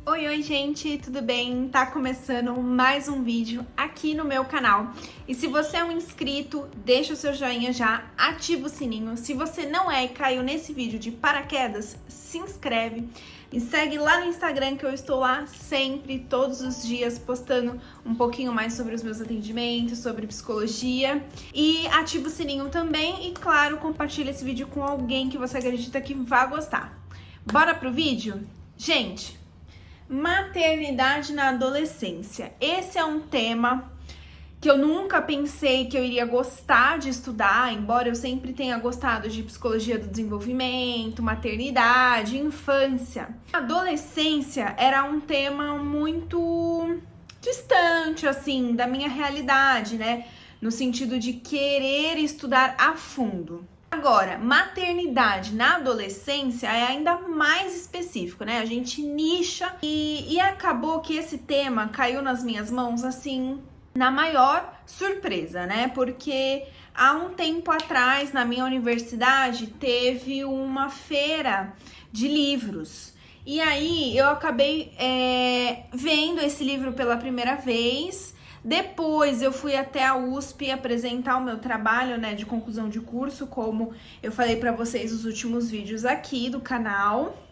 Oi, gente, tudo bem? Tá começando mais um vídeo aqui no meu canal. E se você é um inscrito, deixa o seu joinha já, ativa o sininho. Se você não é e caiu nesse vídeo de paraquedas, se inscreve. Me segue lá no Instagram, que eu estou lá sempre, todos os dias, postando um pouquinho mais sobre os meus atendimentos, sobre psicologia. E ativa o sininho também e, claro, compartilha esse vídeo com alguém que você acredita que vai gostar. Bora pro vídeo? Gente, maternidade na adolescência. Esse é um tema que eu nunca pensei que eu iria gostar de estudar, embora eu sempre tenha gostado de psicologia do desenvolvimento, maternidade, infância. A adolescência era um tema muito distante, assim, da minha realidade, né? No sentido de querer estudar a fundo. Agora, maternidade na adolescência é ainda mais específico, né? A gente nicha e acabou que esse tema caiu nas minhas mãos, assim, na maior surpresa, né? Porque há um tempo atrás, na minha universidade, teve uma feira de livros. E aí eu acabei vendo esse livro pela primeira vez. Depois eu fui até a USP apresentar o meu trabalho, né, de conclusão de curso, como eu falei para vocês nos últimos vídeos aqui do canal.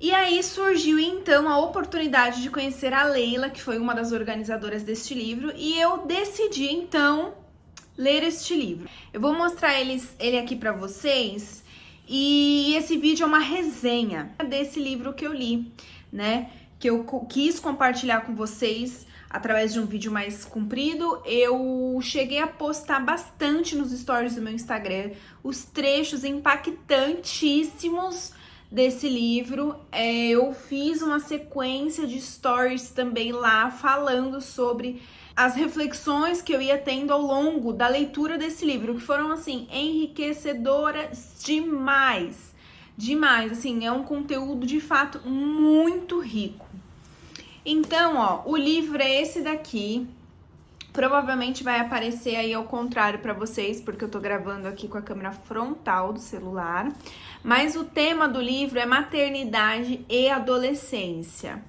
E aí surgiu então a oportunidade de conhecer a Leila, que foi uma das organizadoras deste livro, e eu decidi então ler este livro. Eu vou mostrar ele aqui para vocês, e esse vídeo é uma resenha desse livro que eu li, né, que eu quis compartilhar com vocês através de um vídeo mais comprido. Eu cheguei a postar bastante nos stories do meu Instagram os trechos impactantíssimos desse livro. Eu fiz uma sequência de stories também lá falando sobre as reflexões que eu ia tendo ao longo da leitura desse livro, que foram, assim, enriquecedoras demais. Demais, assim, é um conteúdo de fato muito rico. Então, ó, o livro é esse daqui. Provavelmente vai aparecer aí ao contrário para vocês, porque eu tô gravando aqui com a câmera frontal do celular. Mas o tema do livro é maternidade e adolescência.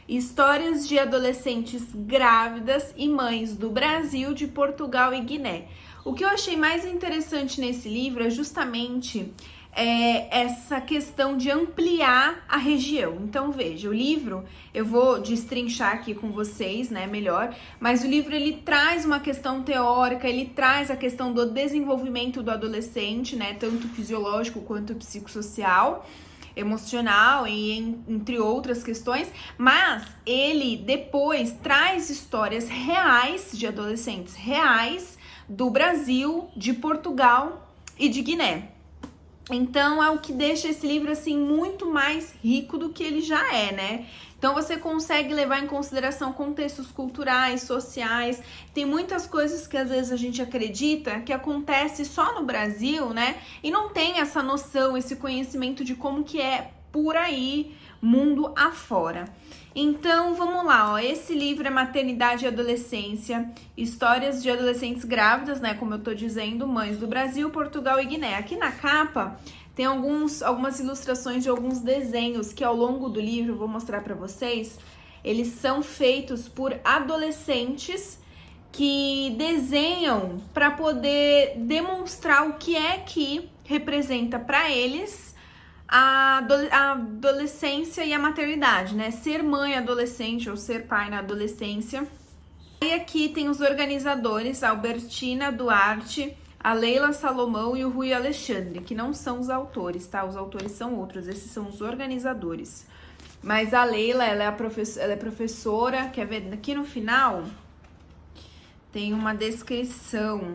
Histórias de adolescentes grávidas e mães do Brasil, de Portugal e Guiné. O que eu achei mais interessante nesse livro é justamente essa questão de ampliar a região. Então, veja, o livro, eu vou destrinchar aqui com vocês, né, melhor, mas o livro, ele traz uma questão teórica, ele traz a questão do desenvolvimento do adolescente, né, tanto fisiológico quanto psicossocial, emocional e entre outras questões, mas ele depois traz histórias reais de adolescentes reais do Brasil, de Portugal e de Guiné. Então, é o que deixa esse livro, assim, muito mais rico do que ele já é, né? Então, você consegue levar em consideração contextos culturais, sociais. Tem muitas coisas que, às vezes, a gente acredita que acontece só no Brasil, né? E não tem essa noção, esse conhecimento de como que é por aí, mundo afora. Então, vamos lá, ó. Esse livro é Maternidade e Adolescência, histórias de adolescentes grávidas, né, como eu tô dizendo, mães do Brasil, Portugal e Guiné. Aqui na capa tem algumas ilustrações de alguns desenhos que ao longo do livro, eu vou mostrar para vocês, eles são feitos por adolescentes que desenham para poder demonstrar o que é que representa para eles a adolescência e a maternidade, né? Ser mãe adolescente ou ser pai na adolescência. E aqui tem os organizadores, a Albertina Duarte, a Leila Salomão e o Rui Alexandre, que não são os autores, tá? Os autores são outros, esses são os organizadores. Mas a Leila, ela é professora, quer ver? Aqui no final tem uma descrição.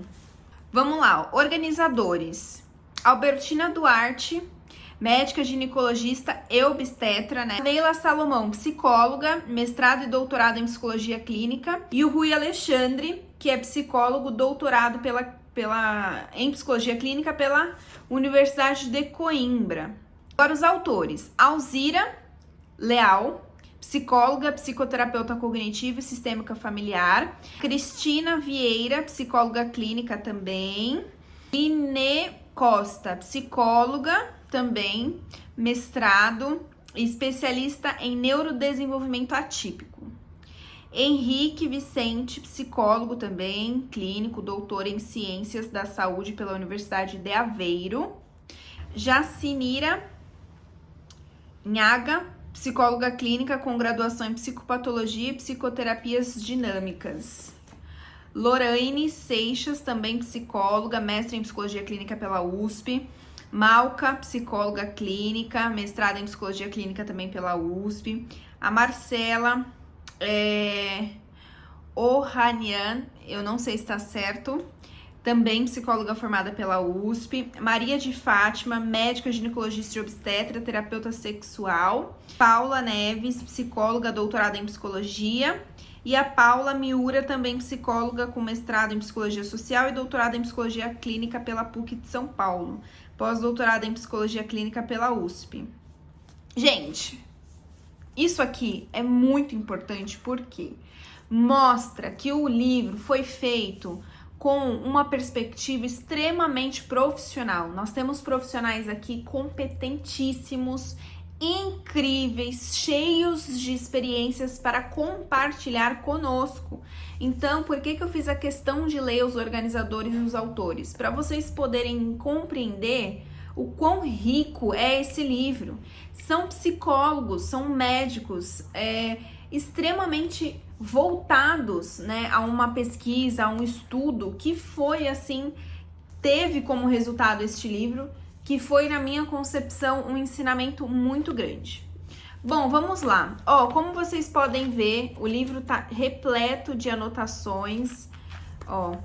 Vamos lá, ó. Organizadores. Albertina Duarte, médica ginecologista e obstetra, né? Leila Salomão, psicóloga, mestrado e doutorado em psicologia clínica. E o Rui Alexandre, que é psicólogo, doutorado em psicologia clínica pela Universidade de Coimbra. Agora os autores: Alzira Leal, psicóloga, psicoterapeuta cognitiva e sistêmica familiar. Cristina Vieira, psicóloga clínica também. Inê Costa, psicóloga também, mestrado especialista em neurodesenvolvimento atípico. Henrique Vicente, psicólogo também, clínico, doutor em ciências da saúde pela Universidade de Aveiro. Jacinira Nhaga, psicóloga clínica com graduação em psicopatologia e psicoterapias dinâmicas. Lorraine Seixas, também psicóloga, mestre em psicologia clínica pela USP. Malca, psicóloga clínica, mestrada em psicologia clínica também pela USP. A Marcela Ohanian, eu não sei se está certo, também psicóloga formada pela USP. Maria de Fátima, médica ginecologista e obstetra, terapeuta sexual. Paula Neves, psicóloga, doutorada em psicologia. E a Paula Miura, também psicóloga com mestrado em psicologia social e doutorada em psicologia clínica pela PUC de São Paulo. Pós-doutorada em psicologia clínica pela USP. Gente, isso aqui é muito importante porque mostra que o livro foi feito com uma perspectiva extremamente profissional. Nós temos profissionais aqui competentíssimos, incríveis, cheios de experiências para compartilhar conosco. Então, por que eu fiz a questão de ler os organizadores e os autores? Para vocês poderem compreender o quão rico é esse livro. São psicólogos, são médicos extremamente voltados, né, a uma pesquisa, a um estudo que foi assim, teve como resultado este livro, que foi, na minha concepção, um ensinamento muito grande. Bom, vamos lá. Ó, como vocês podem ver, o livro tá repleto de anotações. Ó,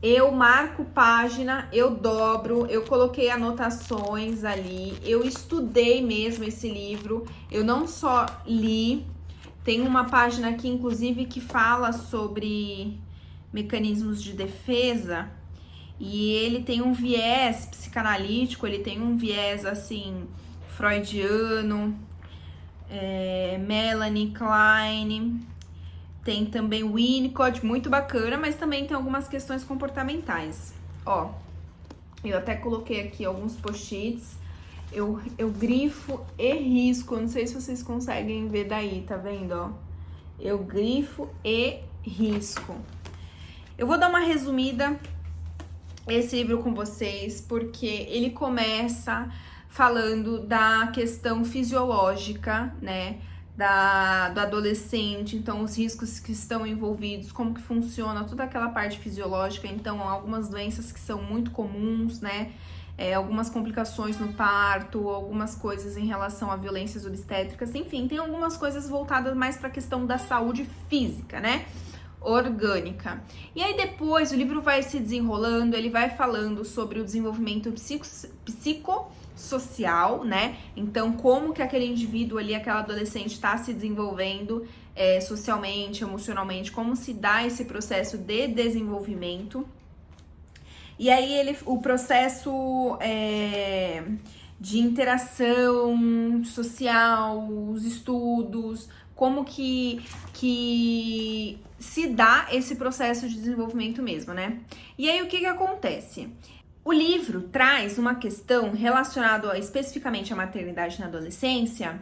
eu marco página, eu dobro, eu coloquei anotações ali, eu estudei mesmo esse livro, eu não só li, tem uma página aqui, inclusive, que fala sobre mecanismos de defesa, e ele tem um viés psicanalítico, ele tem um viés, assim, freudiano, Melanie Klein, tem também Winnicott, muito bacana, mas também tem algumas questões comportamentais. Ó, eu até coloquei aqui alguns post-its, eu grifo e risco, não sei se vocês conseguem ver daí, tá vendo, ó? Eu grifo e risco. Eu vou dar uma resumida esse livro com vocês, porque ele começa falando da questão fisiológica, né, do adolescente, então os riscos que estão envolvidos, como que funciona toda aquela parte fisiológica, então algumas doenças que são muito comuns, né, algumas complicações no parto, algumas coisas em relação a violências obstétricas, enfim, tem algumas coisas voltadas mais para a questão da saúde física, né, orgânica. E aí depois o livro vai se desenrolando, ele vai falando sobre o desenvolvimento psicossocial, né? Então, como que aquele indivíduo ali, aquela adolescente está se desenvolvendo socialmente, emocionalmente, como se dá esse processo de desenvolvimento. E aí o processo de interação social, os estudos, como que se dá esse processo de desenvolvimento mesmo, né? E aí o que acontece? O livro traz uma questão relacionada especificamente à maternidade na adolescência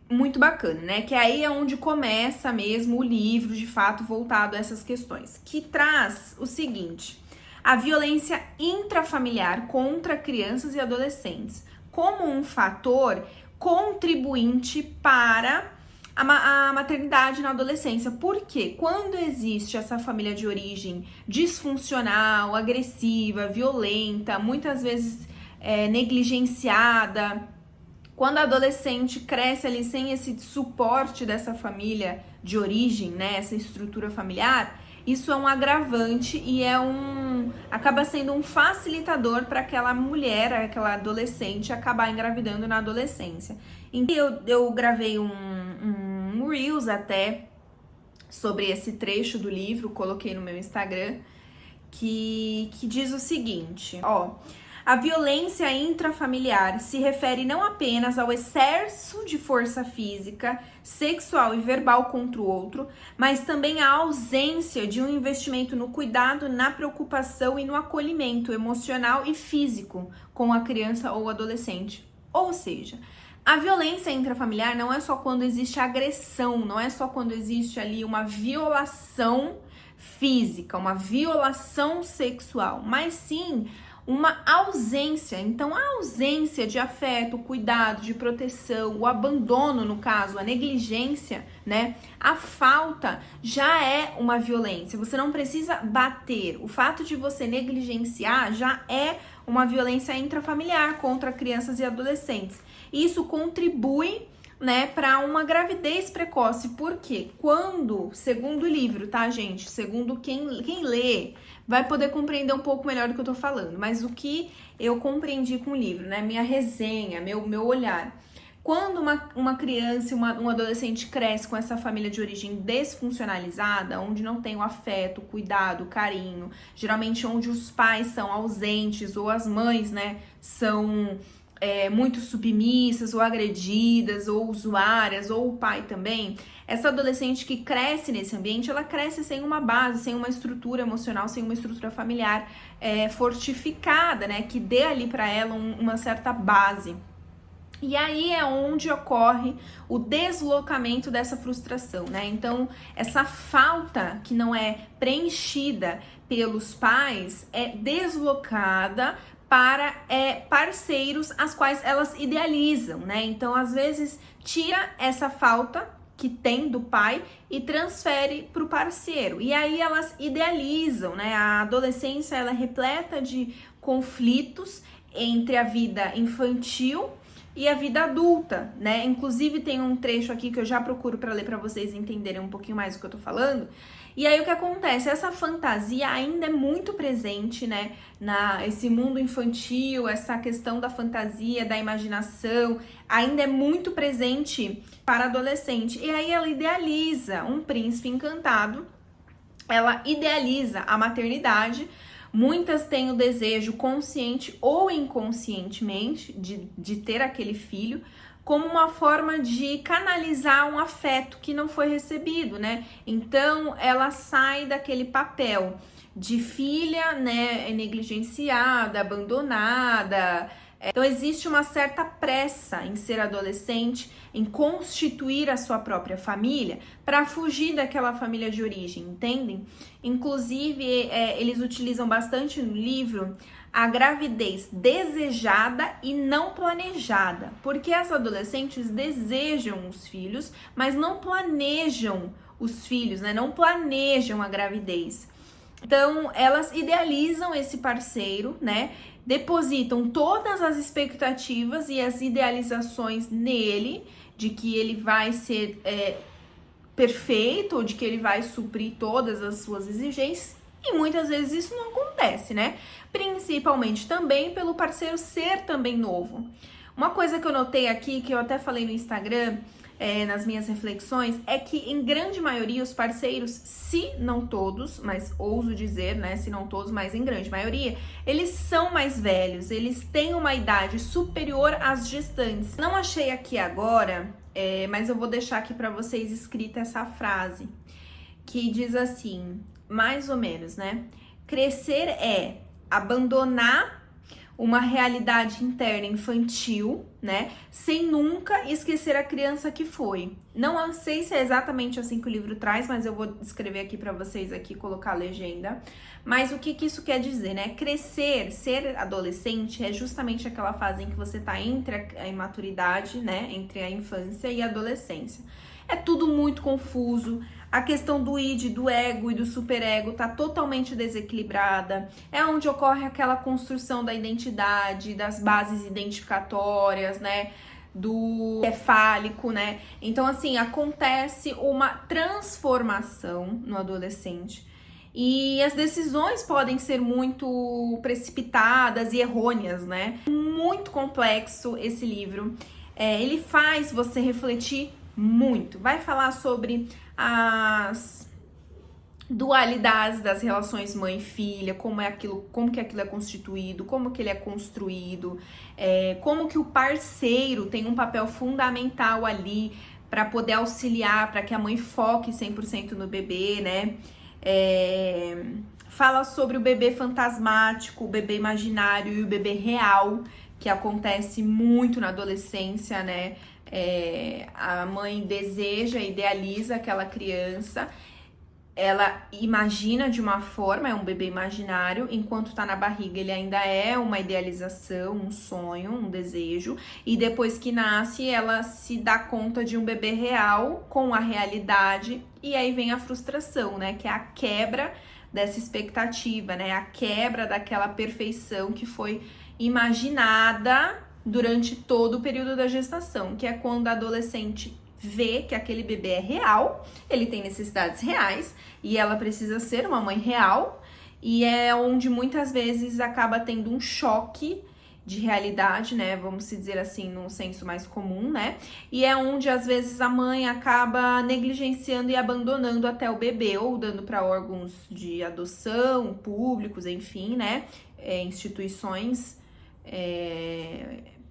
muito bacana, né? Que aí é onde começa mesmo o livro, de fato, voltado a essas questões. Que traz o seguinte: a violência intrafamiliar contra crianças e adolescentes como um fator contribuinte para a maternidade na adolescência. Porque quando existe essa família de origem disfuncional, agressiva, violenta, muitas vezes negligenciada, quando a adolescente cresce ali sem esse suporte dessa família de origem, né, essa estrutura familiar, isso é um agravante e acaba sendo um facilitador para aquela mulher, aquela adolescente acabar engravidando na adolescência. Então eu gravei um Reels até sobre esse trecho do livro, coloquei no meu Instagram, que diz o seguinte, ó: a violência intrafamiliar se refere não apenas ao excesso de força física, sexual e verbal contra o outro, mas também à ausência de um investimento no cuidado, na preocupação e no acolhimento emocional e físico com a criança ou adolescente. Ou seja, A violência intrafamiliar não é só quando existe agressão, não é só quando existe ali uma violação física, uma violação sexual, mas sim uma ausência. Então, a ausência de afeto, cuidado, de proteção, o abandono, no caso, a negligência, né? A falta já é uma violência. Você não precisa bater. O fato de você negligenciar já é uma violência intrafamiliar contra crianças e adolescentes. Isso contribui, né, para uma gravidez precoce. Porque quando, segundo o livro, tá, gente? Segundo quem lê, vai poder compreender um pouco melhor do que eu tô falando. Mas o que eu compreendi com o livro, né? Minha resenha, meu olhar. Quando uma criança, um adolescente cresce com essa família de origem desfuncionalizada, onde não tem o afeto, o cuidado, o carinho, geralmente onde os pais são ausentes ou as mães, né, são muito submissas ou agredidas ou usuárias, ou o pai também, essa adolescente que cresce nesse ambiente, ela cresce sem uma base, sem uma estrutura emocional, sem uma estrutura familiar fortificada, né, que dê ali para ela uma certa base. E aí é onde ocorre o deslocamento dessa frustração, né? Então, essa falta que não é preenchida pelos pais é deslocada para parceiros as quais elas idealizam, né? Então, às vezes, tira essa falta que tem do pai e transfere para o parceiro. E aí elas idealizam, né? A adolescência, ela é repleta de conflitos entre a vida infantil e a vida adulta, né? Inclusive tem um trecho aqui que eu já procuro para ler para vocês entenderem um pouquinho mais do que eu tô falando. E aí o que acontece? Essa fantasia ainda é muito presente, né? Esse mundo infantil, essa questão da fantasia, da imaginação, ainda é muito presente para adolescente. E aí ela idealiza um príncipe encantado, ela idealiza a maternidade. Muitas têm o desejo consciente ou inconscientemente de ter aquele filho como uma forma de canalizar um afeto que não foi recebido, né? Então, ela sai daquele papel de filha, né, negligenciada, abandonada. Então, existe uma certa pressa em ser adolescente, em constituir a sua própria família para fugir daquela família de origem, entendem? Inclusive, eles utilizam bastante no livro a gravidez desejada e não planejada, porque as adolescentes desejam os filhos, mas não planejam os filhos, né? Não planejam a gravidez. Então, elas idealizam esse parceiro, né? Depositam todas as expectativas e as idealizações nele, de que ele vai ser perfeito, ou de que ele vai suprir todas as suas exigências, e muitas vezes isso não acontece, né? Principalmente também pelo parceiro ser também novo. Uma coisa que eu notei aqui, que eu até falei no Instagram, nas minhas reflexões, é que em grande maioria os parceiros, se não todos, mas ouso dizer, né, se não todos, mas em grande maioria, eles são mais velhos, eles têm uma idade superior às gestantes. Não achei aqui agora, mas eu vou deixar aqui para vocês escrita essa frase, que diz assim, mais ou menos, né? Crescer é abandonar uma realidade interna infantil, né? Sem nunca esquecer a criança que foi. Não sei se é exatamente assim que o livro traz, mas eu vou escrever aqui para vocês aqui, colocar a legenda. Mas o que isso quer dizer, né? Crescer, ser adolescente é justamente aquela fase em que você tá entre a imaturidade, né? Entre a infância e a adolescência. É tudo muito confuso. A questão do id, do ego e do superego tá totalmente desequilibrada. É onde ocorre aquela construção da identidade, das bases identificatórias, né? Do cefálico, né? Então, assim, acontece uma transformação no adolescente. E as decisões podem ser muito precipitadas e errôneas, né? Muito complexo esse livro. Ele faz você refletir muito. Vai falar sobre as dualidades das relações mãe e filha, como que aquilo é constituído, como que ele é construído, como que o parceiro tem um papel fundamental ali para poder auxiliar, para que a mãe foque 100% no bebê, né? Fala sobre o bebê fantasmático, o bebê imaginário e o bebê real, que acontece muito na adolescência, né? A mãe deseja, idealiza aquela criança, ela imagina de uma forma, é um bebê imaginário, enquanto tá na barriga ele ainda é uma idealização, um sonho, um desejo, e depois que nasce ela se dá conta de um bebê real com a realidade, e aí vem a frustração, né, que é a quebra dessa expectativa, né, a quebra daquela perfeição que foi imaginada durante todo o período da gestação, que é quando a adolescente vê que aquele bebê é real, ele tem necessidades reais e ela precisa ser uma mãe real, e é onde muitas vezes acaba tendo um choque de realidade, né? Vamos dizer assim, num senso mais comum, né? E é onde às vezes a mãe acaba negligenciando e abandonando até o bebê, ou dando para órgãos de adoção, públicos, enfim, né? Instituições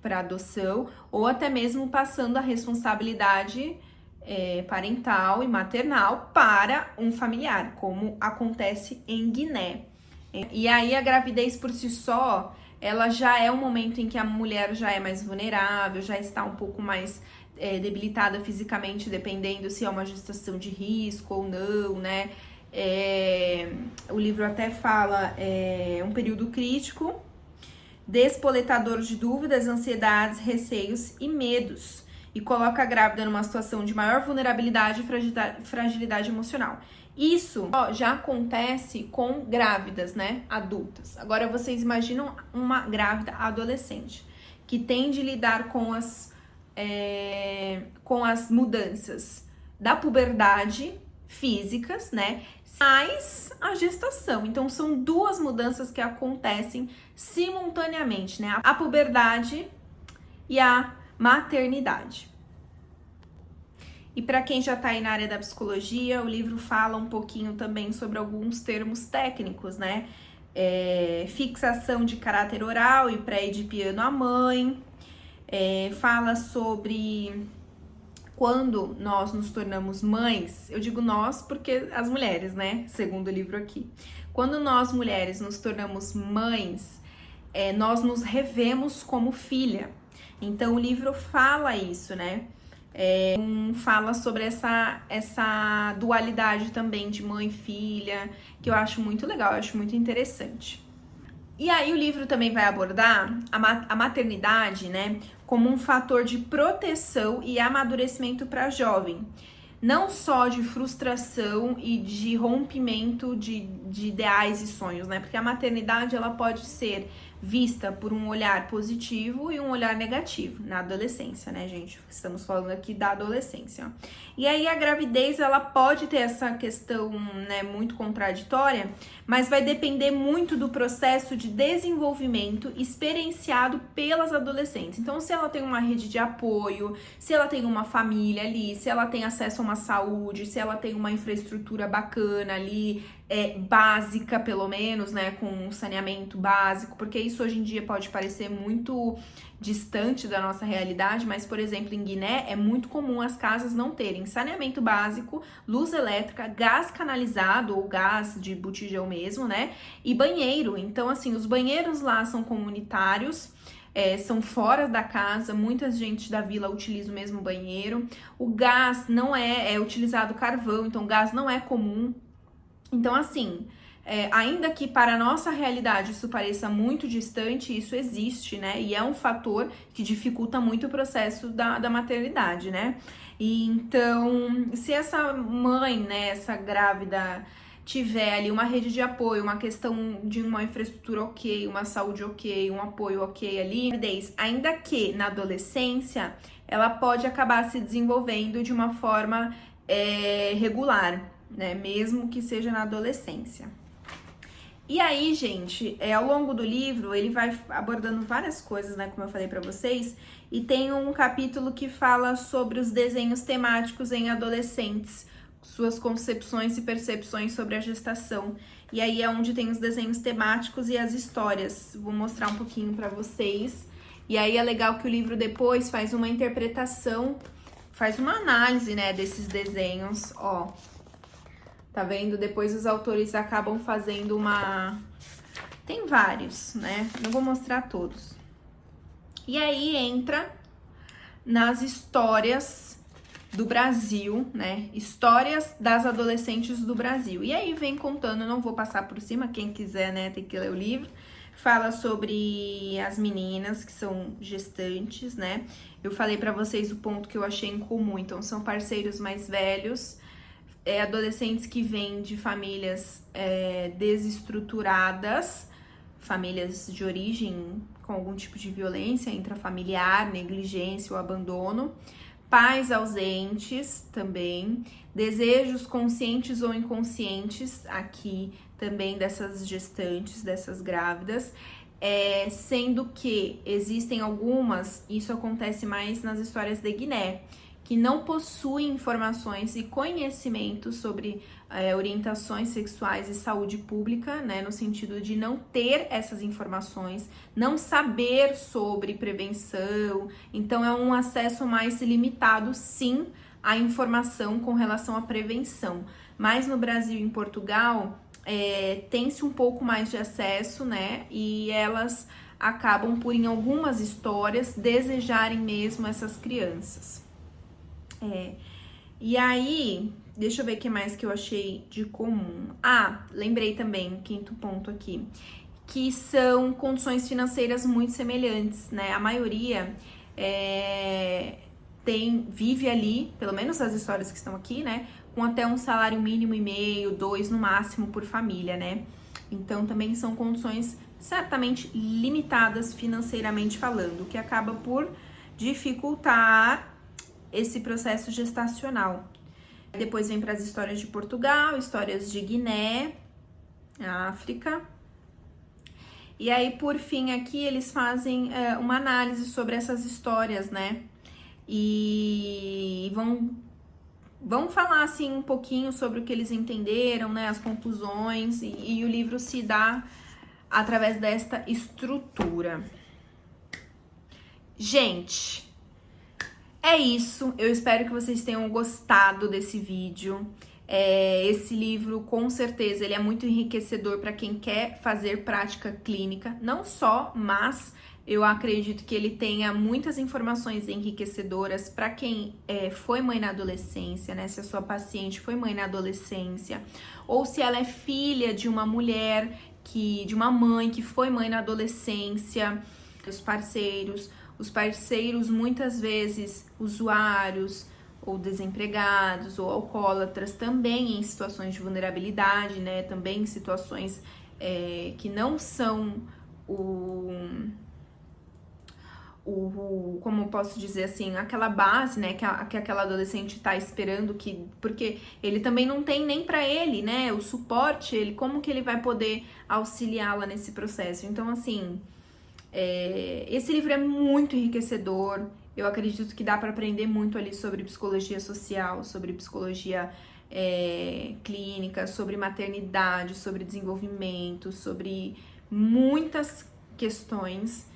para adoção, ou até mesmo passando a responsabilidade parental e maternal para um familiar, como acontece em Guiné. E aí a gravidez por si só, ela já é um momento em que a mulher já é mais vulnerável, já está um pouco mais debilitada fisicamente, dependendo se é uma gestação de risco ou não, né? O livro até fala um período crítico, despoletador de dúvidas, ansiedades, receios e medos, e coloca a grávida numa situação de maior vulnerabilidade e fragilidade emocional. Isso já acontece com grávidas, né, adultas. Agora vocês imaginam uma grávida adolescente que tem de lidar com as mudanças da puberdade físicas, né, mais a gestação. Então são duas mudanças que acontecem simultaneamente, né? A puberdade e a maternidade. E para quem já tá aí na área da psicologia, o livro fala um pouquinho também sobre alguns termos técnicos, né? Fixação de caráter oral e pré-edipiano à mãe. Fala sobre quando nós nos tornamos mães, eu digo nós porque as mulheres, né? Segundo o livro aqui. Quando nós, mulheres, nos tornamos mães, nós nos revemos como filha. Então, o livro fala isso, né? Fala sobre essa dualidade também de mãe e filha, que eu acho muito legal, eu acho muito interessante. E aí o livro também vai abordar a maternidade, né, como um fator de proteção e amadurecimento para a jovem. Não só de frustração e de rompimento de ideais e sonhos, né? Porque a maternidade, ela pode ser vista por um olhar positivo e um olhar negativo na adolescência, né, gente? Estamos falando aqui da adolescência, ó. E aí a gravidez, ela pode ter essa questão, né, muito contraditória, mas vai depender muito do processo de desenvolvimento experienciado pelas adolescentes. Então, se ela tem uma rede de apoio, se ela tem uma família ali, se ela tem acesso a uma saúde, se ela tem uma infraestrutura bacana ali, básica pelo menos, né, com um saneamento básico, porque isso hoje em dia pode parecer muito distante da nossa realidade, mas, por exemplo, em Guiné é muito comum as casas não terem saneamento básico, luz elétrica, gás canalizado ou gás de botijão mesmo, né, e banheiro. Então, assim, os banheiros lá são comunitários, são fora da casa, muita gente da vila utiliza o mesmo banheiro. O gás não é utilizado carvão, então o gás não é comum. Então, assim, ainda que para a nossa realidade isso pareça muito distante, isso existe, né? E é um fator que dificulta muito o processo da maternidade, né? E então, se essa mãe, né, essa grávida, tiver ali uma rede de apoio, uma questão de uma infraestrutura ok, uma saúde ok, um apoio ok ali, ainda que na adolescência, ela pode acabar se desenvolvendo de uma forma regular, né? Mesmo que seja na adolescência. E aí, gente, ao longo do livro, ele vai abordando várias coisas, né, como eu falei pra vocês, e tem um capítulo que fala sobre os desenhos temáticos em adolescentes, suas concepções e percepções sobre a gestação. E aí é onde tem os desenhos temáticos e as histórias. Vou mostrar um pouquinho pra vocês. E aí é legal que o livro depois faz uma interpretação, faz uma análise, né, desses desenhos, ó. Tá vendo? Depois os autores acabam fazendo uma... Tem vários, né? Não vou mostrar todos. E aí entra nas histórias do Brasil, né? Histórias das adolescentes do Brasil. E aí vem contando, não vou passar por cima, quem quiser, né, tem que ler o livro. Fala sobre as meninas que são gestantes, né? Eu falei pra vocês o ponto que eu achei em comum. Então, são parceiros mais velhos, adolescentes que vêm de famílias desestruturadas, famílias de origem com algum tipo de violência intrafamiliar, negligência ou abandono, pais ausentes também, desejos conscientes ou inconscientes aqui também dessas gestantes, dessas grávidas, sendo que existem algumas, isso acontece mais nas histórias de Guiné, que não possuem informações e conhecimentos sobre orientações sexuais e saúde pública, né, no sentido de não ter essas informações, não saber sobre prevenção, então é um acesso mais limitado, sim, à informação com relação à prevenção. Mas no Brasil e em Portugal, tem-se um pouco mais de acesso, né, e elas acabam por, em algumas histórias, desejarem mesmo essas crianças. E aí, deixa eu ver o que mais que eu achei de comum. Lembrei também, quinto ponto aqui, que são condições financeiras muito semelhantes, né? A maioria vive ali, pelo menos as histórias que estão aqui, né? Com até um salário mínimo e meio, 2 no máximo por família, né? Então, também são condições certamente limitadas financeiramente falando, o que acaba por dificultar esse processo gestacional. Depois vem para as histórias de Portugal, histórias de Guiné, África. E aí, por fim, aqui eles fazem uma análise sobre essas histórias, né? E vão falar, assim, um pouquinho sobre o que eles entenderam, né? As conclusões, e o livro se dá através desta estrutura. Gente, é isso, eu espero que vocês tenham gostado desse vídeo. Esse livro, com certeza, ele é muito enriquecedor para quem quer fazer prática clínica, não só, mas eu acredito que ele tenha muitas informações enriquecedoras para quem foi mãe na adolescência, né? Se a sua paciente foi mãe na adolescência, ou se ela é filha de uma mulher, de uma mãe que foi mãe na adolescência, os parceiros muitas vezes usuários ou desempregados ou alcoólatras, também em situações de vulnerabilidade, né? Também em situações que não são como eu posso dizer assim, aquela base, né, que aquela adolescente tá esperando, porque ele também não tem nem para ele, né, o suporte, como que ele vai poder auxiliá-la nesse processo? Então, assim, esse livro é muito enriquecedor. Eu acredito que dá para aprender muito ali sobre psicologia social, sobre psicologia clínica, sobre maternidade, sobre desenvolvimento, sobre muitas questões.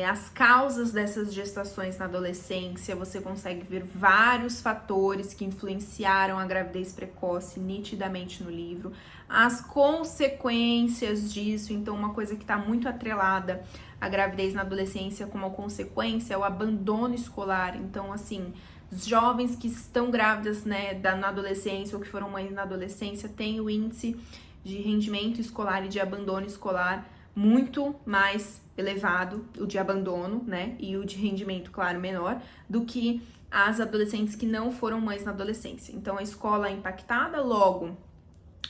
As causas dessas gestações na adolescência, você consegue ver vários fatores que influenciaram a gravidez precoce nitidamente no livro, as consequências disso. Então, uma coisa que está muito atrelada à gravidez na adolescência como consequência é o abandono escolar. Então, assim, os jovens que estão grávidas, né, na adolescência ou que foram mães na adolescência têm o índice de rendimento escolar e de abandono escolar muito mais elevado, o de abandono, né, e o de rendimento, claro, menor, do que as adolescentes que não foram mães na adolescência. Então, a escola é impactada, logo,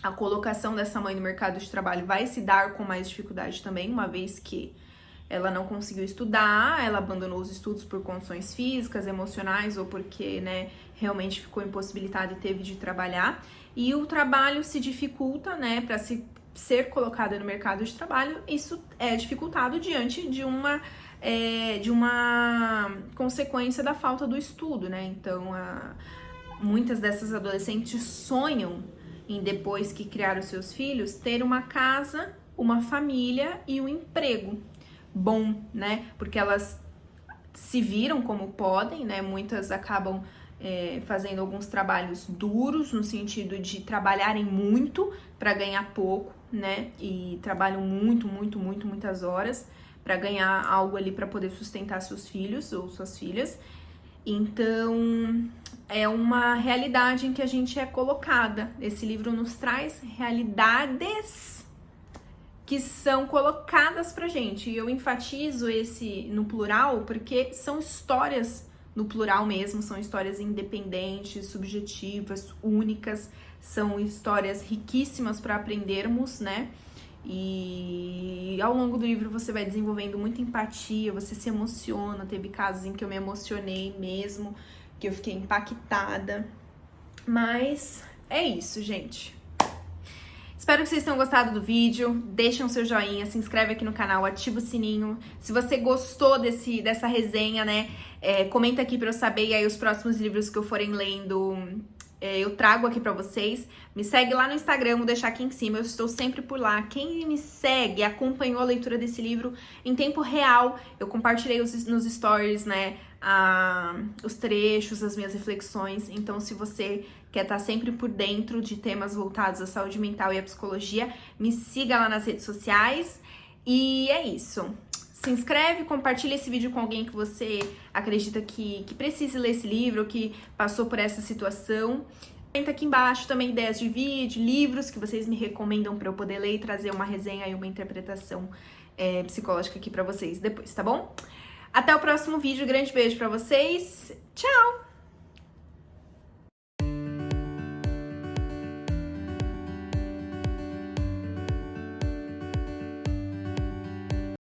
a colocação dessa mãe no mercado de trabalho vai se dar com mais dificuldade também, uma vez que ela não conseguiu estudar, ela abandonou os estudos por condições físicas, emocionais, ou porque, né, realmente ficou impossibilitada e teve de trabalhar. E o trabalho se dificulta, né, para ser colocada no mercado de trabalho. Isso é dificultado diante de uma consequência da falta do estudo, né? Então, muitas dessas adolescentes sonham em, depois que criar os seus filhos, ter uma casa, uma família e um emprego bom, né? Porque elas se viram como podem, né? Muitas acabam fazendo alguns trabalhos duros, no sentido de trabalharem muito para ganhar pouco, né? E trabalham muitas horas para ganhar algo ali para poder sustentar seus filhos ou suas filhas. Então, é uma realidade em que a gente é colocada. Esse livro nos traz realidades que são colocadas pra gente. E eu enfatizo esse no plural porque são histórias no plural mesmo, são histórias independentes, subjetivas, únicas, são histórias riquíssimas para aprendermos, né? E ao longo do livro você vai desenvolvendo muita empatia, você se emociona. Teve casos em que eu me emocionei mesmo, que eu fiquei impactada. Mas é isso, gente. Espero que vocês tenham gostado do vídeo. Deixem o seu joinha, se inscreve aqui no canal, ativa o sininho. Se você gostou dessa resenha, né, comenta aqui pra eu saber. E aí os próximos livros que eu forem lendo, eu trago aqui pra vocês. Me segue lá no Instagram, vou deixar aqui em cima, eu estou sempre por lá. Quem me segue, acompanhou a leitura desse livro em tempo real, eu compartilhei nos stories, né, os trechos, as minhas reflexões. Então, se você quer estar sempre por dentro de temas voltados à saúde mental e à psicologia, me siga lá nas redes sociais. E é isso. Se inscreve, compartilha esse vídeo com alguém que você acredita que precise ler esse livro, que passou por essa situação. Comenta aqui embaixo também ideias de vídeo, livros que vocês me recomendam para eu poder ler e trazer uma resenha e uma interpretação psicológica aqui para vocês depois, tá bom? Até o próximo vídeo, grande beijo para vocês, tchau!